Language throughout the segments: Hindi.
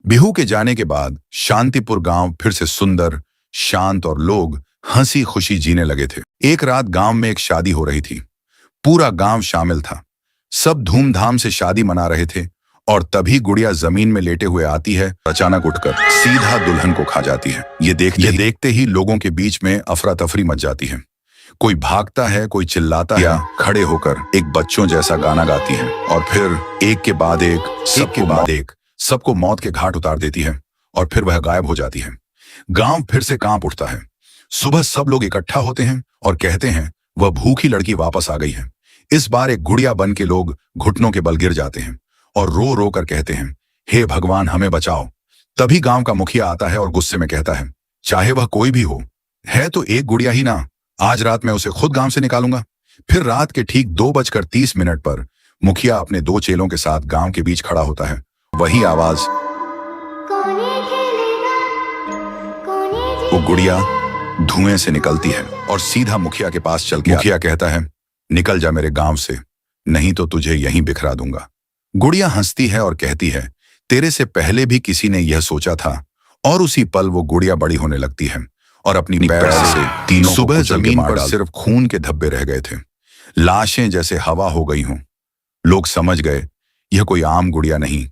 बिहू के जाने के बाद शांतिपुर गांव फिर से सुंदर, शांत और लोग हंसी खुशी जीने लगे थे। एक रात गांव में एक शादी हो रही थी। पूरा गांव शामिल था। सब धूमधाम से शादी मना रहे थे और तभी गुड़िया जमीन में लेटे हुए आती है, अचानक उठकर सीधा दुल्हन को खा जाती है। ये देखते ही लोगों के बीच में अफरा तफरी मच जाती है। कोई भागता है, कोई चिल्लाता है, खड़े होकर एक बच्चों जैसा गाना गाती है और फिर एक के बाद एक सबको मौत के घाट उतार देती है और फिर वह गायब हो जाती है। गांव फिर से कांप उठता है। सुबह सब लोग इकट्ठा होते हैं और कहते हैं वह भूखी लड़की वापस आ गई है। इस बार एक गुड़िया बन के लोग घुटनों के बल गिर जाते हैं और रो रो कर कहते हैं, हे भगवान हमें बचाओ। तभी गांव का मुखिया आता है और गुस्से में कहता है, चाहे वह कोई भी हो, है तो एक गुड़िया ही ना, आज रात मैं उसे खुद गांव से निकालूंगा। फिर रात के ठीक 2:30 पर मुखिया अपने 2 चेलों के साथ गांव के बीच खड़ा होता है। वही आवाज, वो गुड़िया धुएं से निकलती है और सीधा मुखिया के पास चल के मुखिया कहता है, निकल जा मेरे गांव से, नहीं तो तुझे यहीं बिखरा दूंगा। गुड़िया हंसती है और कहती है, तेरे से पहले भी किसी ने यह सोचा था। और उसी पल वो गुड़िया बड़ी होने लगती है और अपनी पैर से तीनों सुबह जमीन पर सिर्फ खून के धब्बे रह गए थे। लाशें जैसे हवा हो गई हों। लोग समझ गए यह कोई आम गुड़िया नहीं,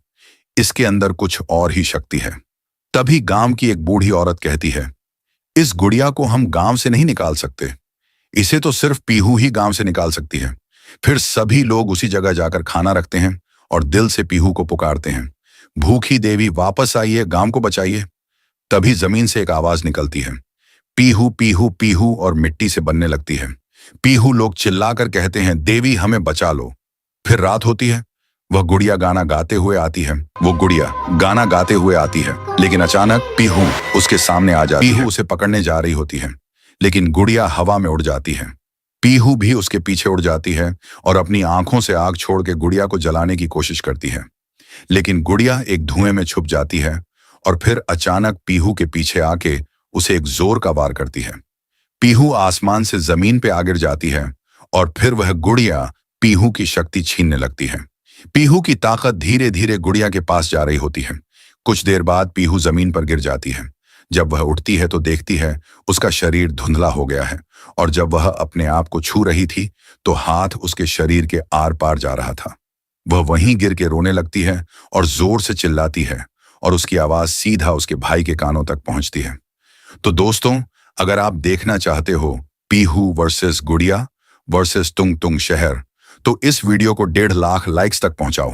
इसके अंदर कुछ और ही शक्ति है। तभी गांव की एक बूढ़ी औरत कहती है, इस गुड़िया को हम गांव से नहीं निकाल सकते, इसे तो सिर्फ पीहू ही गांव से निकाल सकती है। फिर सभी लोग उसी जगह जाकर खाना रखते हैं और दिल से पीहू को पुकारते हैं, भूखी देवी वापस आइए, गांव को बचाइए। तभी जमीन से एक आवाज निकलती है, पीहू पीहू पीहू, और मिट्टी से बनने लगती है। पीहू लोग चिल्लाकर कहते हैं, देवी हमें बचा लो। फिर रात होती है। वह गुड़िया गाना गाते हुए आती है, लेकिन अचानक पीहू उसके सामने आ जाती है। पीहू उसे पकड़ने जा रही होती है, लेकिन गुड़िया हवा में उड़ जाती है। पीहू भी उसके पीछे उड़ जाती है और अपनी आंखों से आग छोड़ के गुड़िया को जलाने की कोशिश करती है, लेकिन गुड़िया एक धुएं में छुप जाती है और फिर अचानक पीहू के पीछे आके उसे एक जोर का वार करती है। पीहू आसमान से जमीन पे आ गिर जाती है और फिर वह गुड़िया पीहू की शक्ति छीनने लगती है। पीहू की ताकत धीरे धीरे गुड़िया के पास जा रही होती है। कुछ देर बाद पीहू जमीन पर गिर जाती है। जब वह उठती है तो देखती है उसका शरीर धुंधला हो गया है और जब वह अपने आप को छू रही थी तो हाथ उसके शरीर के आर पार जा रहा था। वह वहीं गिर के रोने लगती है और जोर से चिल्लाती है और उसकी आवाज सीधा उसके भाई के कानों तक पहुंचती है। तो दोस्तों, अगर आप देखना चाहते हो पीहू वर्सेस गुड़िया वर्सेस तुंग तुंग शहर, तो इस वीडियो को 1.5 लाख लाइक्स तक पहुंचाओ।